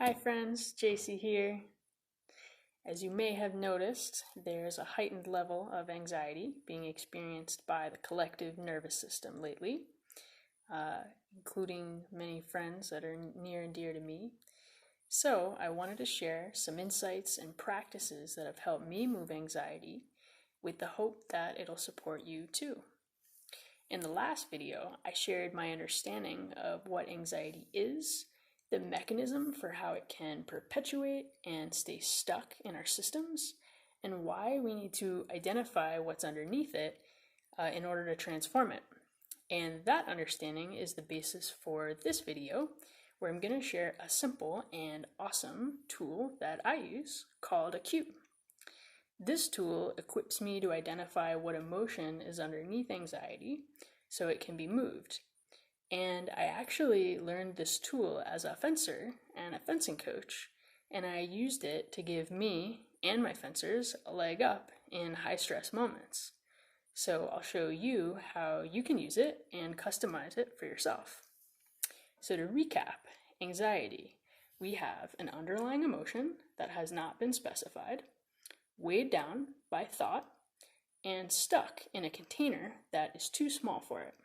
Hi friends, JC here. As you may have noticed, there's a heightened level of anxiety being experienced by the collective nervous system lately, including many friends that are near and dear to me. So I wanted to share some insights and practices that have helped me move anxiety with the hope that it'll support you too. In the last video, I shared my understanding of what anxiety is, the mechanism for how it can perpetuate and stay stuck in our systems, and why we need to identify what's underneath it in order to transform it. And that understanding is the basis for this video, where I'm going to share a simple and awesome tool that I use called a CUE. This tool equips me to identify what emotion is underneath anxiety so it can be moved. And I actually learned this tool as a fencer and a fencing coach, and I used it to give me and my fencers a leg up in high stress moments. So I'll show you how you can use it and customize it for yourself. So to recap, anxiety, we have an underlying emotion that has not been specified, weighed down by thought, and stuck in a container that is too small for it.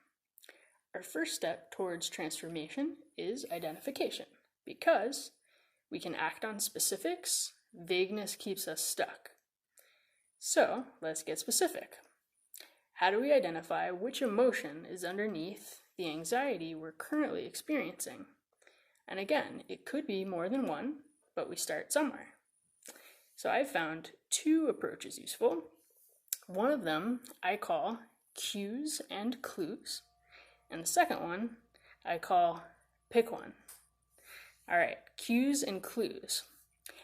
Our first step towards transformation is identification, because we can act on specifics, vagueness keeps us stuck. So let's get specific. How do we identify which emotion is underneath the anxiety we're currently experiencing? And again, it could be more than one, but we start somewhere. So I've found two approaches useful. One of them I call cues and clues. And the second one I call pick one. All right, cues and clues.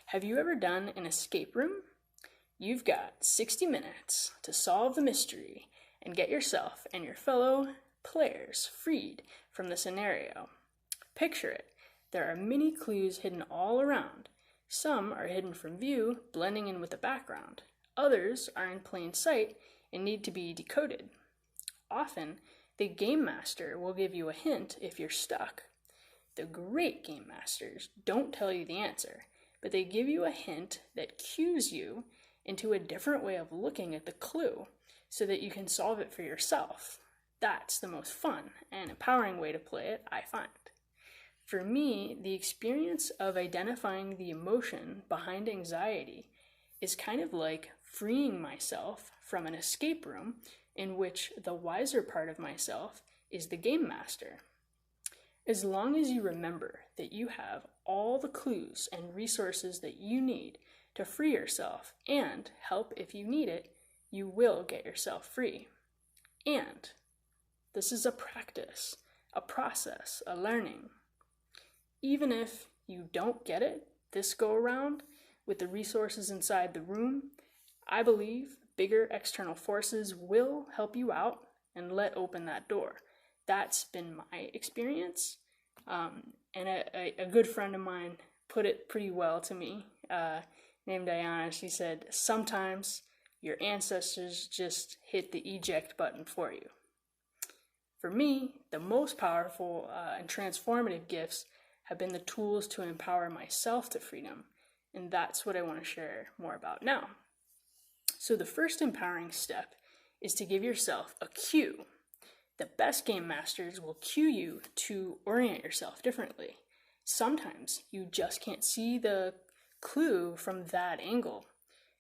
Have you ever done an escape room? You've got 60 minutes to solve the mystery and get yourself and your fellow players freed from the scenario. Picture it. There are many clues hidden all around. Some are hidden from view, blending in with the background. Others are in plain sight and need to be decoded. Often, the game master will give you a hint if you're stuck. The great game masters don't tell you the answer, but they give you a hint that cues you into a different way of looking at the clue so that you can solve it for yourself. That's the most fun and empowering way to play it, I find. For me, the experience of identifying the emotion behind anxiety is kind of like freeing myself from an escape room in which the wiser part of myself is the game master. As long as you remember that you have all the clues and resources that you need to free yourself and help if you need it, you will get yourself free. And this is a practice, a process, a learning. Even if you don't get it this go around with the resources inside the room, I believe bigger external forces will help you out and let open that door. That's been my experience. And a good friend of mine put it pretty well to me, named Diana. She said, sometimes your ancestors just hit the eject button for you. For me, the most powerful and transformative gifts have been the tools to empower myself to freedom. And that's what I want to share more about now. So the first empowering step is to give yourself a cue. The best game masters will cue you to orient yourself differently. Sometimes you just can't see the clue from that angle.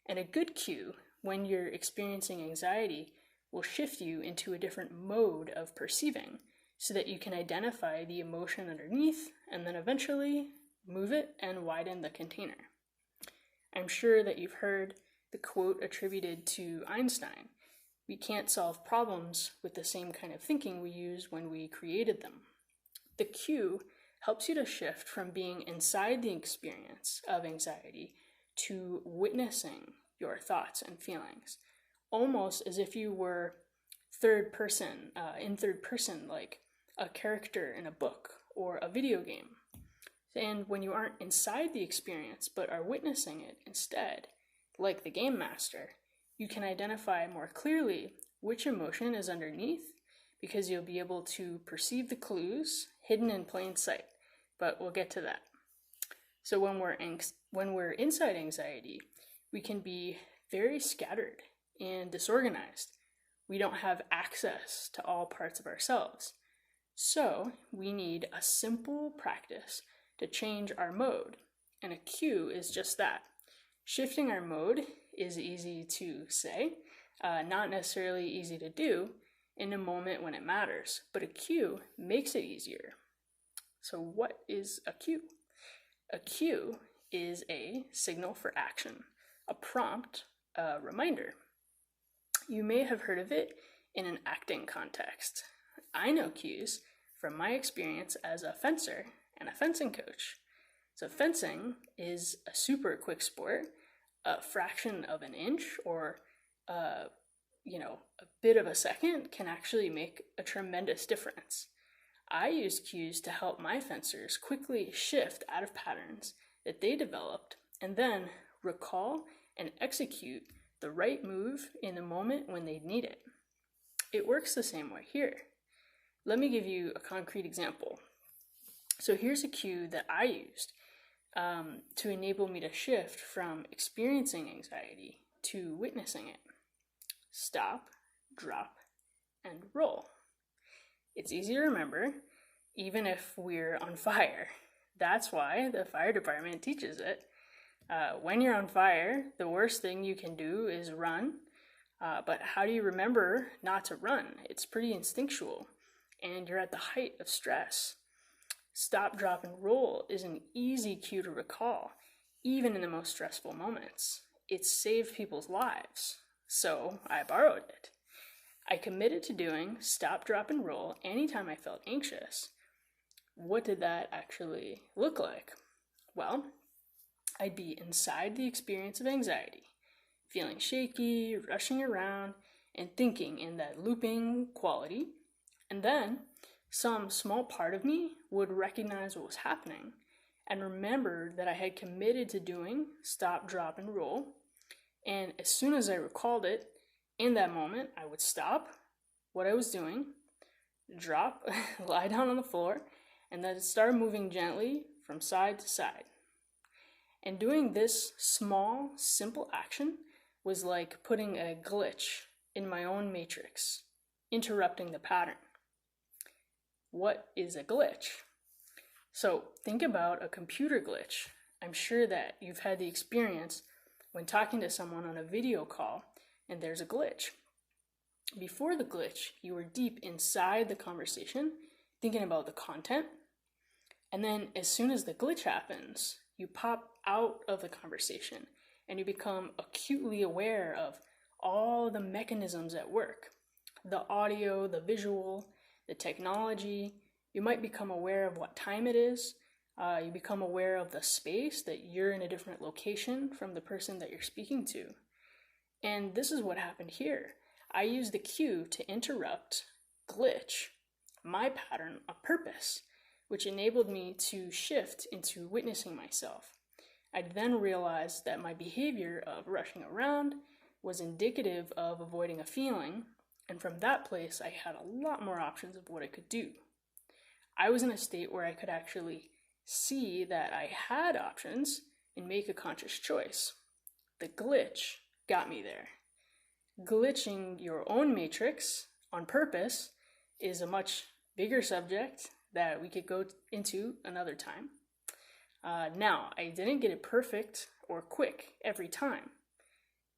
And a good cue, when you're experiencing anxiety, will shift you into a different mode of perceiving so that you can identify the emotion underneath and then eventually move it and widen the container. I'm sure that you've heard the quote attributed to Einstein, "We can't solve problems with the same kind of thinking we used when we created them." The cue helps you to shift from being inside the experience of anxiety to witnessing your thoughts and feelings, almost as if you were in third person, like a character in a book or a video game. And when you aren't inside the experience but are witnessing it instead, like the game master, you can identify more clearly which emotion is underneath because you'll be able to perceive the clues hidden in plain sight, but we'll get to that. So when we're inside anxiety, we can be very scattered and disorganized. We don't have access to all parts of ourselves. So we need a simple practice to change our mode. And a cue is just that. Shifting our mode is easy to say, not necessarily easy to do in a moment when it matters, but a cue makes it easier. So what is a cue? A cue is a signal for action, a prompt, a reminder. You may have heard of it in an acting context. I know cues from my experience as a fencer and a fencing coach. So fencing is a super quick sport. A fraction of an inch or a bit of a second can actually make a tremendous difference. I use cues to help my fencers quickly shift out of patterns that they developed and then recall and execute the right move in the moment when they need it. It works the same way here. Let me give you a concrete example. So here's a cue that I used to enable me to shift from experiencing anxiety to witnessing it. Stop, drop, and roll. It's easy to remember, even if we're on fire. That's why the fire department teaches it. When you're on fire, the worst thing you can do is run. But how do you remember not to run? It's pretty instinctual, and you're at the height of stress. Stop, drop, and roll is an easy cue to recall, even in the most stressful moments. It saved people's lives, so I borrowed it. I committed to doing stop, drop, and roll anytime I felt anxious. What did that actually look like? Well, I'd be inside the experience of anxiety, feeling shaky, rushing around, and thinking in that looping quality, and then some small part of me would recognize what was happening and remember that I had committed to doing stop, drop, and roll. And as soon as I recalled it, in that moment, I would stop what I was doing, drop, lie down on the floor, and then start moving gently from side to side. And doing this small, simple action was like putting a glitch in my own matrix, interrupting the pattern. What is a glitch? So think about a computer glitch. I'm sure that you've had the experience when talking to someone on a video call and there's a glitch. Before the glitch, you were deep inside the conversation, thinking about the content. And then as soon as the glitch happens, you pop out of the conversation and you become acutely aware of all the mechanisms at work. The audio, the visual, the technology. You might become aware of what time it is. You become aware of the space, that you're in a different location from the person that you're speaking to. And this is what happened here. I used the cue to interrupt, glitch, my pattern on purpose, which enabled me to shift into witnessing myself. I then realized that my behavior of rushing around was indicative of avoiding a feeling, and from that place I had a lot more options of what I could do. I was in a state where I could actually see that I had options and make a conscious choice. The glitch got me there. Glitching your own matrix on purpose is a much bigger subject that we could go into another time. Now, I didn't get it perfect or quick every time.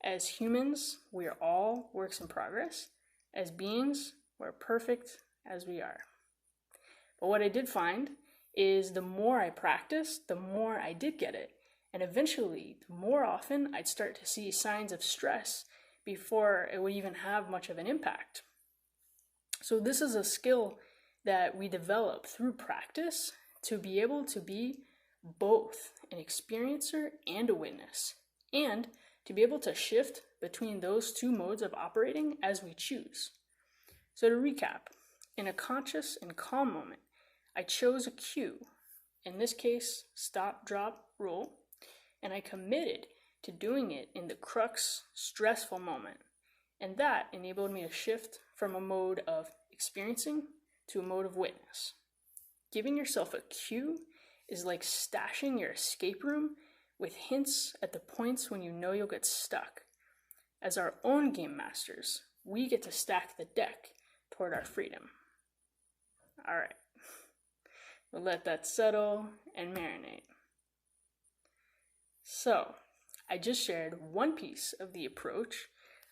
As humans, we are all works in progress. As beings, we're perfect as we are. But what I did find is the more I practiced, the more I did get it. And eventually, the more often I'd start to see signs of stress before it would even have much of an impact. So this is a skill that we develop through practice to be able to be both an experiencer and a witness, and to be able to shift between those two modes of operating as we choose. So to recap, in a conscious and calm moment, I chose a cue, in this case, stop, drop, roll, and I committed to doing it in the crux, stressful moment. And that enabled me to shift from a mode of experiencing to a mode of witness. Giving yourself a cue is like stashing your escape room with hints at the points when you know you'll get stuck. As our own game masters, we get to stack the deck toward our freedom. All right, we'll let that settle and marinate. So, I just shared one piece of the approach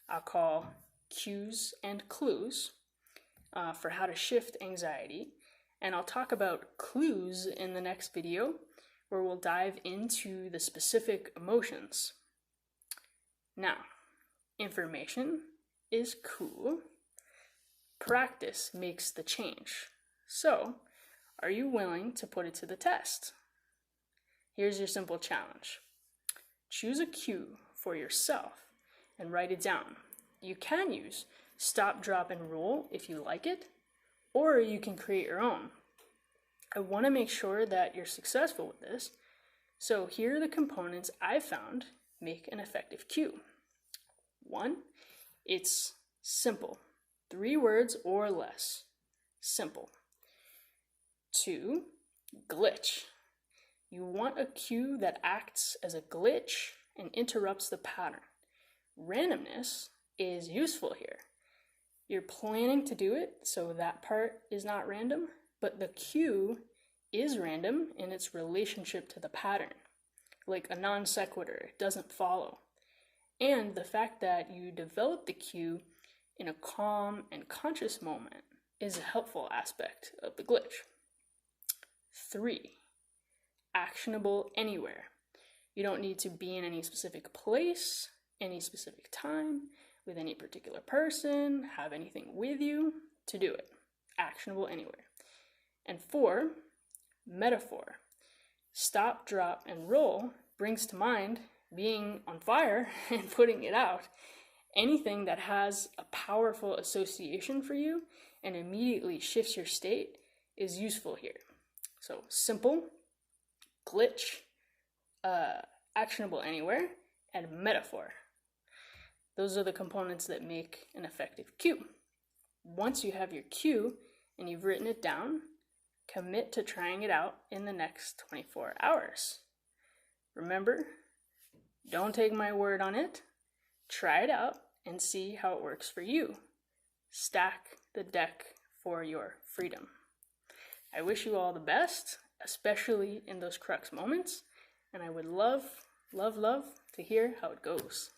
I'll call cues and clues for how to shift anxiety, and I'll talk about clues in the next video where we'll dive into the specific emotions. Now, information is cool. Practice makes the change. So, are you willing to put it to the test? Here's your simple challenge. Choose a cue for yourself and write it down. You can use stop, drop, and roll if you like it, or you can create your own. I want to make sure that you're successful with this, so here are the components I found make an effective cue. 1, it's simple. 3 words or less. Simple. 2, glitch. You want a cue that acts as a glitch and interrupts the pattern. Randomness is useful here. You're planning to do it, so that part is not random, but the cue is random in its relationship to the pattern. Like a non sequitur, it doesn't follow. And the fact that you develop the cue in a calm and conscious moment is a helpful aspect of the glitch. 3, actionable anywhere. You don't need to be in any specific place, any specific time, with any particular person, have anything with you to do it. Actionable anywhere. And 4, metaphor. Stop, drop, and roll brings to mind being on fire and putting it out. Anything that has a powerful association for you and immediately shifts your state is useful here. So simple, glitch, actionable anywhere, and metaphor. Those are the components that make an effective cue. Once you have your cue and you've written it down, commit to trying it out in the next 24 hours. Remember, don't take my word on it. Try it out and see how it works for you. Stack the deck for your freedom. I wish you all the best, especially in those crux moments, and I would love to hear how it goes.